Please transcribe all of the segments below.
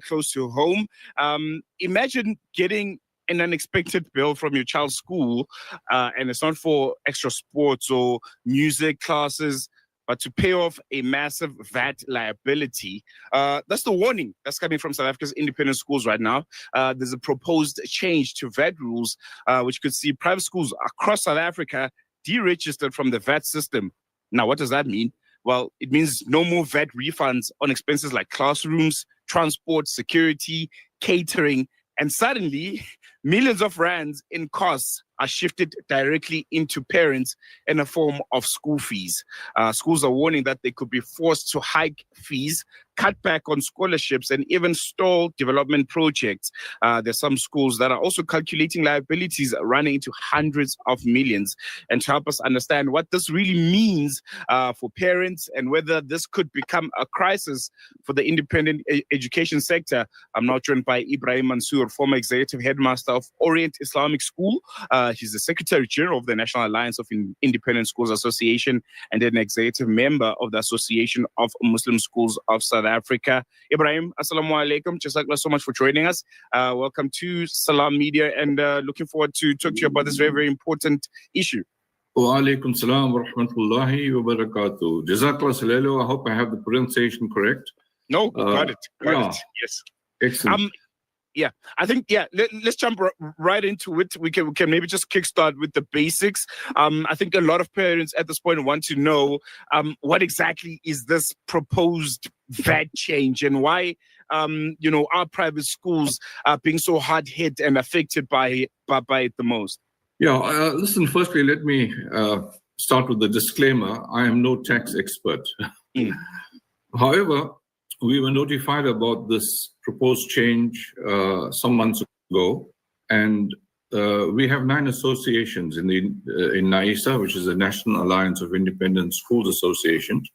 close to home. Imagine getting an unexpected bill from your child's school, and it's not for extra sports or music classes, but to pay off a massive VAT liability. That's the warning that's coming from South Africa's independent schools right now. There's a proposed change to VAT rules, which could see private schools across South Africa deregistered from the VAT system. Now, what does that mean? Well, it means no more VAT refunds on expenses like classrooms, transport, security, catering, and suddenly millions of rands in costs are shifted directly into parents in the form of school fees. Schools are warning that they could be forced to hike fees, cut back on scholarships, and even stall development projects. There's some schools that are also calculating liabilities running into hundreds of millions. And to help us understand what this really means for parents and whether this could become a crisis for the independent education sector, I'm now joined by Ebrahim Ansur, former executive headmaster of Orient Islamic School. He's the Secretary General of the National Alliance of Independent Schools Association and an executive member of the Association of Muslim Schools of South Africa. Ebrahim, assalamu alaikum. Jazakallah so much for joining us. Welcome to Salam Media, and looking forward to talk to you about this very, very important issue. Wa alaikum salam wa rahmatullahi wa barakatuh. Jazakallah salalo. I hope I have the pronunciation correct. No, got it. Got it. Yes. Excellent. Yeah, I think, let's jump right into it. We can maybe just kickstart with the basics. I think a lot of parents at this point want to know what exactly is this proposed VAT change and why, our private schools are being so hard hit and affected by it the most. Yeah, listen, firstly, let me start with the disclaimer. I am no tax expert. However, we were notified about this proposed change some months ago, and we have 9 associations in NAISA, which is the National Alliance of Independent Schools Associations.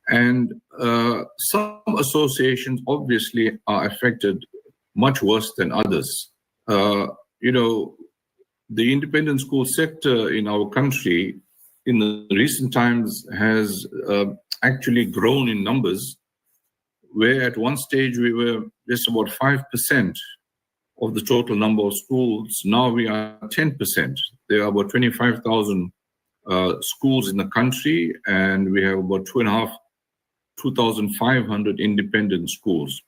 And some associations obviously are affected much worse than others. The independent school sector in our country in the recent times has actually grown in numbers, where at one stage we were just about 5% of the total number of schools. Now we are 10%. There are about 25,000 schools in the country, and we have about 2,500 independent schools.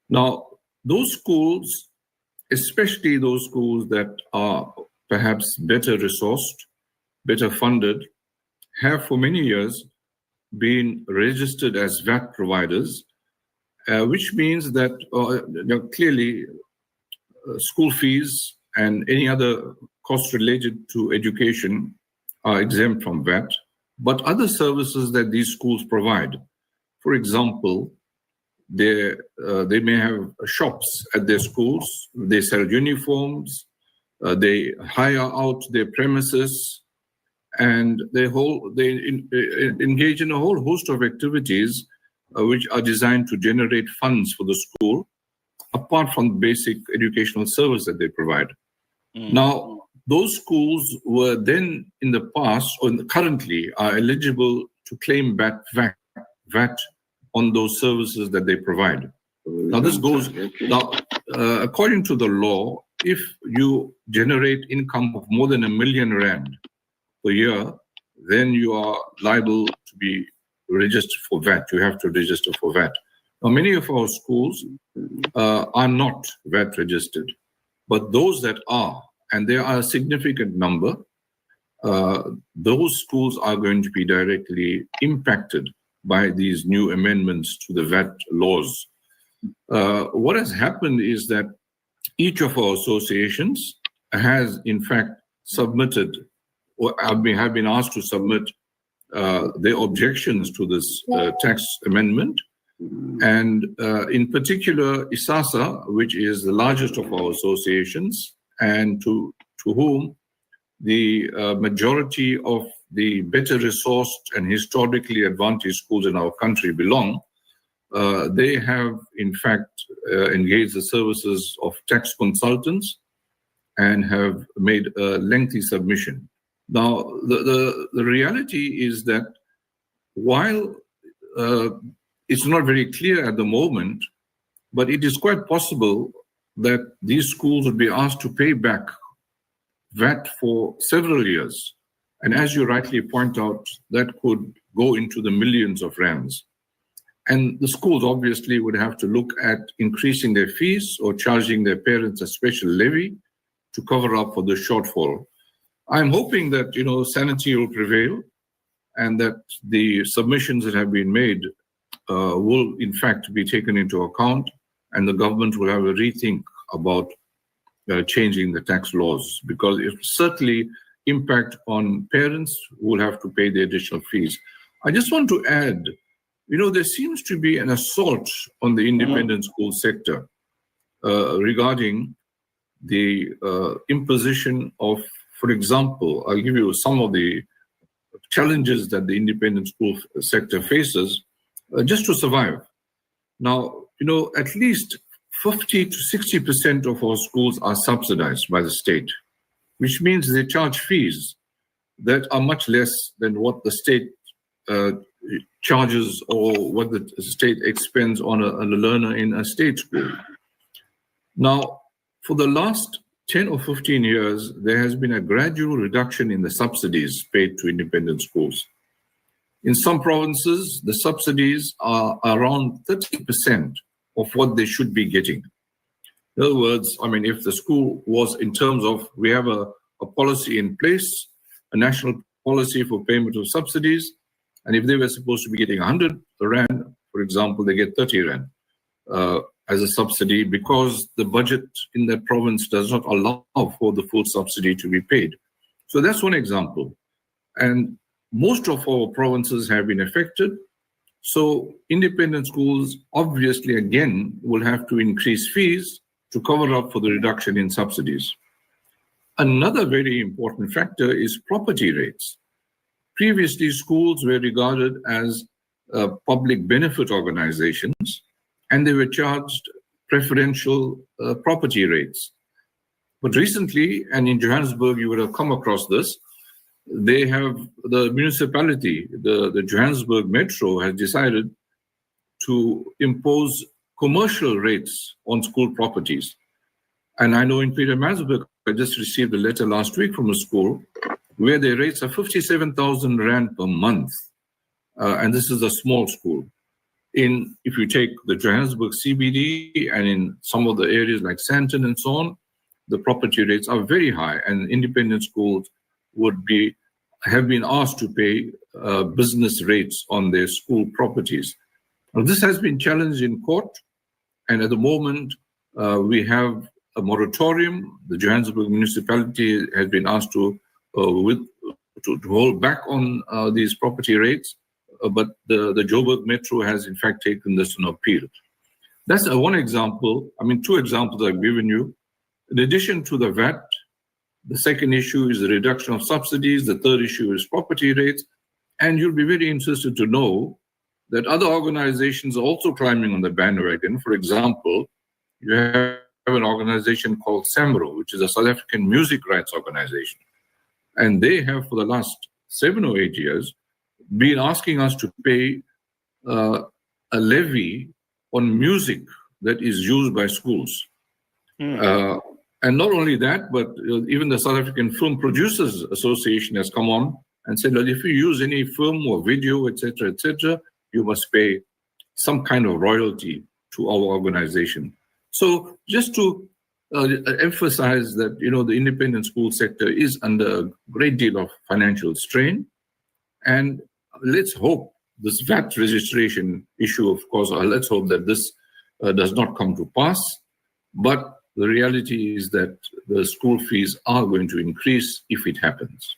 Now, those schools, especially those schools that are perhaps better resourced, better funded, have for many years been registered as VAT providers, which means that clearly school fees and any other costs related to education are exempt from VAT, but other services that these schools provide, for example, they may have shops at their schools, they sell uniforms, they hire out their premises, and they engage in a whole host of activities which are designed to generate funds for the school, apart from the basic educational service that they provide. Now, those schools were then in the past, or currently, are eligible to claim VAT on those services that they provide. Now, according to the law, if you generate income of more than R1 million per year, then you are liable to be registered for VAT. You have to register for VAT. Now, many of our schools are not VAT registered, but those that are, and there are a significant number, those schools are going to be directly impacted by these new amendments to the VAT laws. What has happened is that each of our associations has, in fact, submitted, or have been asked to submit their objections to this tax amendment. And in particular, ISASA, which is the largest of our associations, and to whom the majority of the better resourced and historically advantaged schools in our country belong, they have, in fact, engaged the services of tax consultants and have made a lengthy submission. Now, the reality is that while it's not very clear at the moment but it is quite possible that these schools would be asked to pay back VAT for several years. And as you rightly point out, that could go into the millions of rands. And the schools obviously would have to look at increasing their fees or charging their parents a special levy to cover up for the shortfall. I'm hoping that, sanity will prevail and that the submissions that have been made will in fact be taken into account, and the government will have a rethink about changing the tax laws, because it certainly impact on parents who will have to pay the additional fees. I just want to add, there seems to be an assault on the independent school sector regarding the imposition of, for example, I'll give you some of the challenges that the independent school sector faces just to survive. Now, at least 50 to 60% of our schools are subsidized by the state, which means they charge fees that are much less than what the state charges or what the state expends on a learner in a state school. Now, for the last 10 or 15 years, there has been a gradual reduction in the subsidies paid to independent schools. In some provinces, the subsidies are around 30% of what they should be getting. In other words, if the school was in terms of, we have a policy in place, a national policy for payment of subsidies, and if they were supposed to be getting 100 Rand, for example, they get 30 Rand as a subsidy because the budget in that province does not allow for the full subsidy to be paid. So that's one example. And most of our provinces have been affected. So independent schools obviously again will have to increase fees to cover up for the reduction in subsidies. Another very important factor is property rates. Previously, schools were regarded as public benefit organizations, and they were charged preferential property rates. But recently, and in Johannesburg, you would have come across this, they have, the municipality, the Johannesburg Metro has decided to impose commercial rates on school properties. And I know in Pietermaritzburg, I just received a letter last week from a school where their rates are 57,000 Rand per month. And this is a small school. If you take the Johannesburg CBD and in some of the areas like Sandton and so on, the property rates are very high, and independent schools have been asked to pay business rates on their school properties. Now, this has been challenged in court, and at the moment we have a moratorium. The Johannesburg municipality has been asked to hold back on these property rates, but the Joburg Metro has in fact taken this on appeal. That's one example. Two examples I've given you. In addition to the VAT, the second issue is the reduction of subsidies. The third issue is property rates. And you'll be very interested to know that other organizations are also climbing on the bandwagon. For example, you have an organization called SAMRO, which is a South African music rights organization. And they have, for the last 7 or 8 years, been asking us to pay a levy on music that is used by schools. And not only that, but even the South African Film Producers Association has come on and said that if you use any film or video, etc., you must pay some kind of royalty to our organization. So just to emphasize that, the independent school sector is under a great deal of financial strain. And let's hope this VAT registration issue, of course, let's hope that this does not come to pass. But the reality is that the school fees are going to increase if it happens.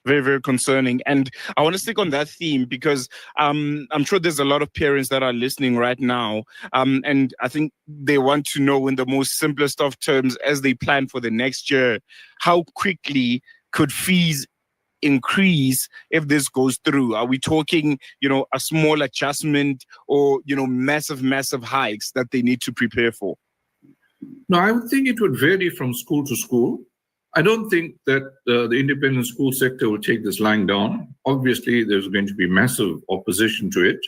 Very, very concerning. And I want to stick on that theme because I'm sure there's a lot of parents that are listening right now. And I think they want to know in the most simplest of terms as they plan for the next year, how quickly could fees increase if this goes through? Are we talking, a small adjustment or, massive hikes that they need to prepare for? No, I would think it would vary from school to school. I don't think that the independent school sector will take this lying down. Obviously, there's going to be massive opposition to it.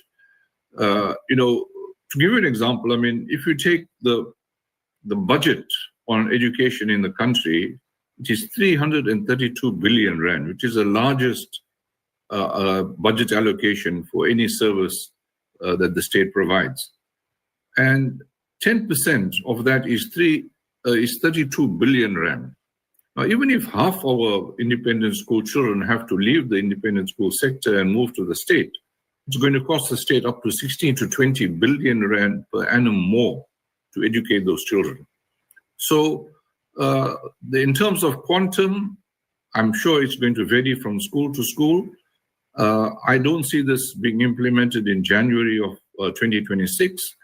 to give you an example, I mean, if you take the budget on education in the country, it is 332 billion rand, which is the largest budget allocation for any service that the state provides. And 10% of that is 32 billion rand. Now, even if half our independent school children have to leave the independent school sector and move to the state, it's going to cost the state up to 16 to 20 billion rand per annum more to educate those children. So in terms of quantum, I'm sure it's going to vary from school to school. I don't see this being implemented in January of 2026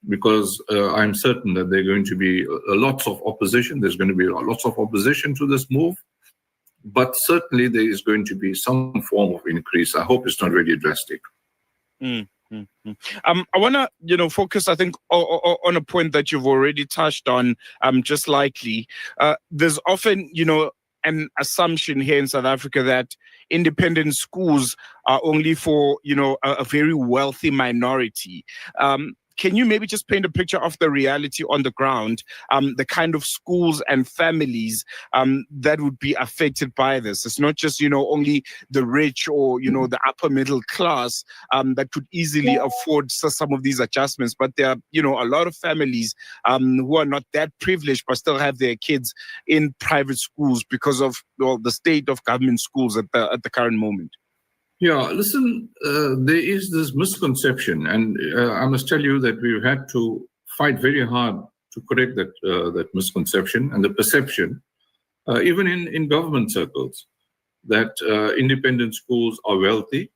because I'm certain that there are going to be lots of opposition. There's going to be lots of opposition to this move, but certainly there is going to be some form of increase. I hope it's not really drastic. I want to, focus, I think, on a point that you've already touched on, just lightly. There's often, an assumption here in South Africa that independent schools are only for, a very wealthy minority. Can you maybe just paint a picture of the reality on the ground, the kind of schools and families that would be affected by this? It's not just, only the rich or, the upper middle class that could easily afford some of these adjustments. But there are, a lot of families who are not that privileged but still have their kids in private schools because of the state of government schools at the current moment. Yeah, listen, there is this misconception, and I must tell you that we've had to fight very hard to correct that misconception and the perception, even in government circles, that independent schools are wealthy.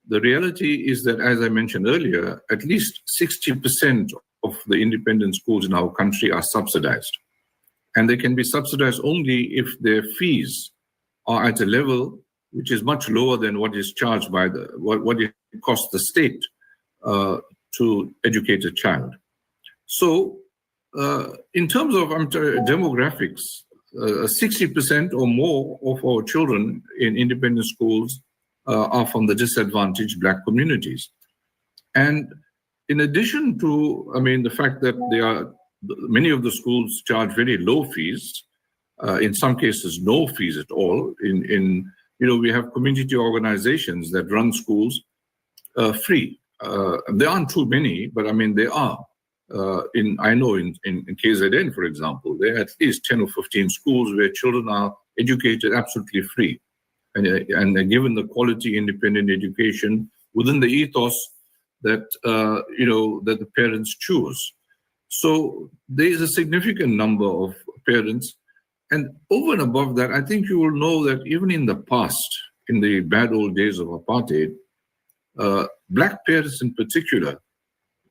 The reality is that, as I mentioned earlier, at least 60% of the independent schools in our country are subsidized. And they can be subsidized only if their fees are at a level which is much lower than what is charged by what it costs the state to educate a child. So in terms of demographics, 60% or more of our children in independent schools are from the disadvantaged Black communities. And in addition to, the fact that many of the schools charge very low fees, in some cases no fees at all. We have community organizations that run schools free. There aren't too many, but there are. I know in KZN, for example, there are at least 10 or 15 schools where children are educated absolutely free, and they're given the quality independent education within the ethos that that the parents choose. So there is a significant number of parents. And over and above that, I think you will know that even in the past, in the bad old days of apartheid, Black parents in particular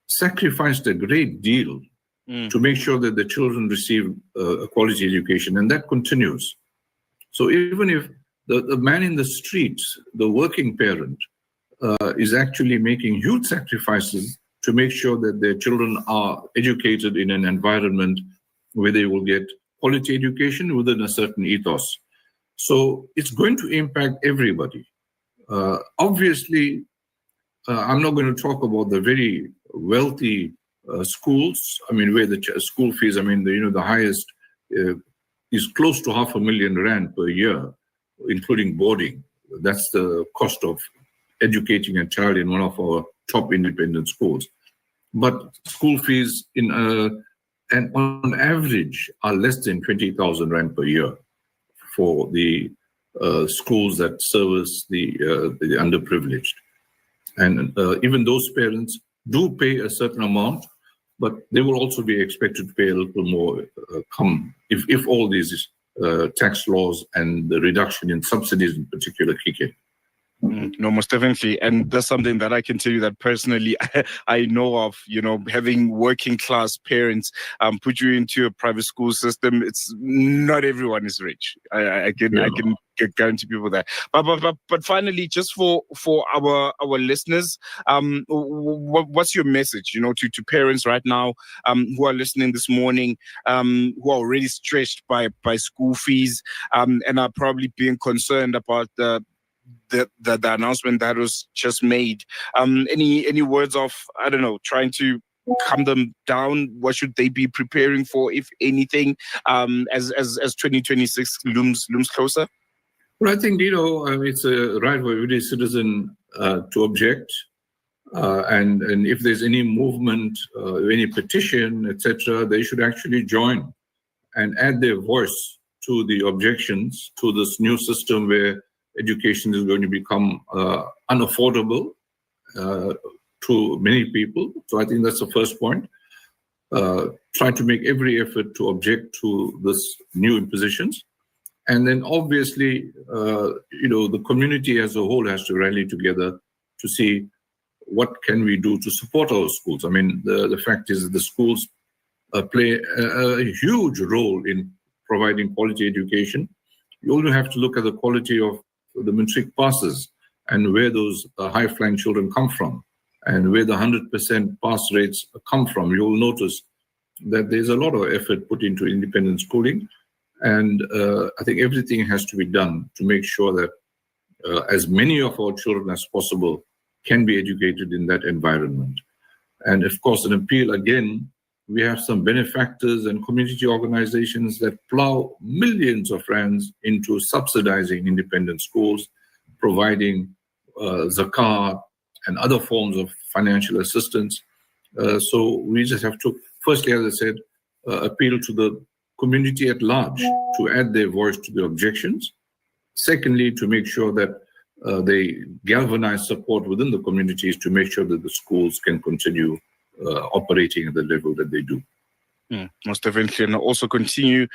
sacrificed a great deal to make sure that the children receive a quality education, and that continues. So even if the man in the street, the working parent, is actually making huge sacrifices to make sure that their children are educated in an environment where they will get quality education within a certain ethos. So it's going to impact everybody. Obviously, I'm not going to talk about the very wealthy schools. Where the school fees, the highest is close to 500,000 rand per year, including boarding. That's the cost of educating a child in one of our top independent schools. But school fees and on average are less than 20,000 rand per year for the schools that service the underprivileged. And even those parents do pay a certain amount, but they will also be expected to pay a little more if all these tax laws and the reduction in subsidies in particular kick in. No, most definitely. And that's something that I can tell you that personally I know of, having working class parents put you into a private school system. It's not everyone is rich. I can guarantee people that. But finally, just for our listeners, what's your message, to parents right now who are listening this morning, who are already stretched by school fees and are probably being concerned about the announcement that was just made? Any words of, trying to calm them down? What should they be preparing for, if anything, as 2026 looms closer? Well, I think, it's a right for every citizen to object. And if there's any movement, any petition, etc., they should actually join and add their voice to the objections to this new system where education is going to become unaffordable to many people. So I think that's the first point. Try to make every effort to object to this new impositions. And then obviously, the community as a whole has to rally together to see what can we do to support our schools. I mean, the fact is that the schools play a huge role in providing quality education. You only have to look at the quality of the matric passes and where those high-flying children come from and where the 100% pass rates come from. You'll notice that there's a lot of effort put into independent schooling. And I think everything has to be done to make sure that as many of our children as possible can be educated in that environment. And of course, an appeal again, we have some benefactors and community organizations that plow millions of rands into subsidizing independent schools, providing zakat and other forms of financial assistance. So we just have to, firstly, as I said, appeal to the community at large to add their voice to the objections. Secondly, to make sure that they galvanize support within the communities to make sure that the schools can continue operating at the level that they do. Most definitely, and also continue,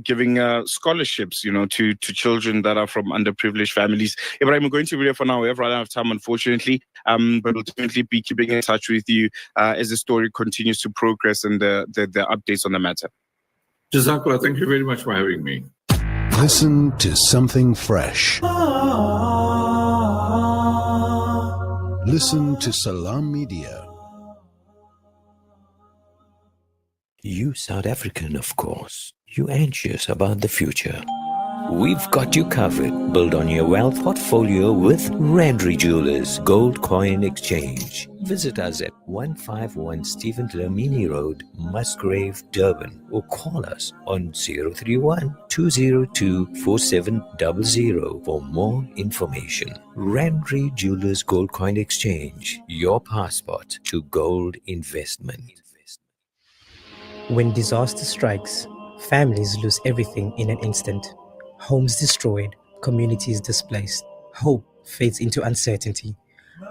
giving scholarships, to children that are from underprivileged families. Ebrahim, we're going to be there for now. We have run out of time, unfortunately, but we'll definitely be keeping in touch with you as the story continues to progress and the updates on the matter. Jazakallah, thank you very much for having me. Listen to something fresh. Listen to Salam Media. You South African, of course. You anxious about the future. We've got you covered. Build on your wealth portfolio with Rendry Jewelers Gold Coin Exchange. Visit us at 151 Stephen Dlamini Road, Musgrave, Durban, or call us on 031-202-4700 for more information. Rendry Jewelers Gold Coin Exchange, your passport to gold investment. When disaster strikes, families lose everything in an instant. Homes destroyed, communities displaced. Hope fades into uncertainty.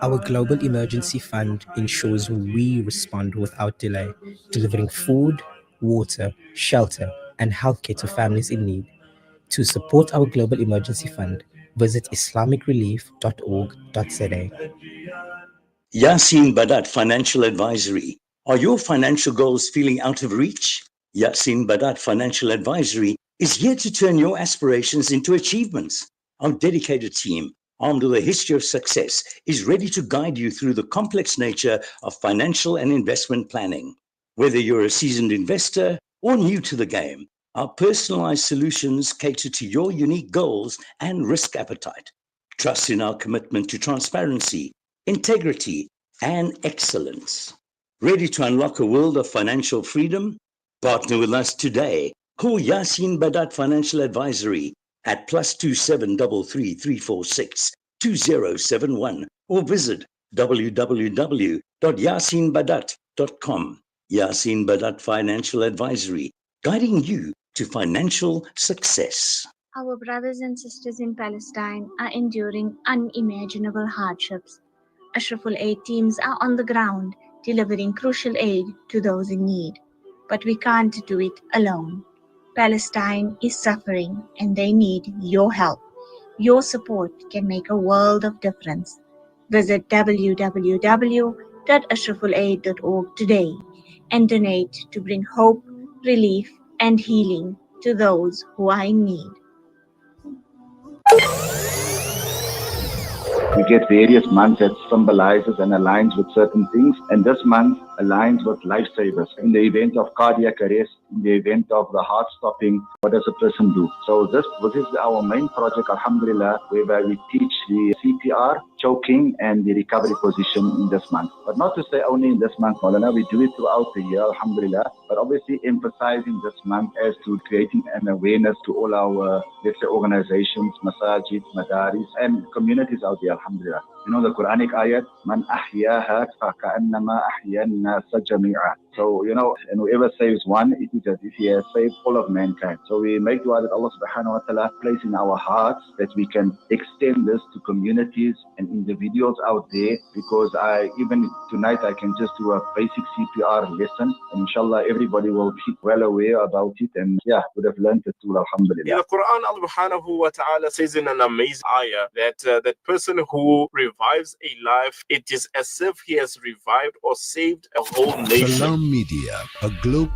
Our Global Emergency Fund ensures we respond without delay, delivering food, water, shelter, and healthcare to families in need. To support our Global Emergency Fund, visit islamicrelief.org.za. Yasin Badat Financial Advisory. Are your financial goals feeling out of reach? Yasin Badat Financial Advisory is here to turn your aspirations into achievements. Our dedicated team, armed with a history of success, is ready to guide you through the complex nature of financial and investment planning. Whether you're a seasoned investor or new to the game, our personalized solutions cater to your unique goals and risk appetite. Trust in our commitment to transparency, integrity, and excellence. Ready to unlock a world of financial freedom? Partner with us today. Call Yasin Badat Financial Advisory at +27 33 346 2071 or visit www.yasinbadat.com. Yasin Badat Financial Advisory, guiding you to financial success. Our brothers and sisters in Palestine are enduring unimaginable hardships. Ashraful Aid teams are on the ground, delivering crucial aid to those in need. But we can't do it alone. Palestine is suffering and they need your help. Your support can make a world of difference. Visit www.ashrafulaid.org today and donate to bring hope, relief, and healing to those who are in need. We get various months that symbolizes and aligns with certain things, and this month aligned with lifesavers. In the event of cardiac arrest, in the event of the heart stopping, what does a person do? So this is our main project, alhamdulillah, whereby we teach the CPR, choking, and the recovery position in this month. But not to say only in this month, Maulana, we do it throughout the year, alhamdulillah, but obviously emphasizing this month as to creating an awareness to all our, let's say, organizations, masajid, madaris, and communities out there, alhamdulillah. You know the Quranic ayat, Man ahyaha faka'annama ahyanna jami'a. So, you know, and whoever saves one, it is as if he has saved all of mankind. So we make dua that Allah subhanahu wa ta'ala place in our hearts that we can extend this to communities and individuals out there, because even tonight I can just do a basic CPR lesson, and inshallah everybody will be well aware about it, and would have learned it too, alhamdulillah. In the Quran, Allah subhanahu wa ta'ala says in an amazing ayah that that person who revives a life, it is as if he has revived or saved a whole nation. Salam Media, a global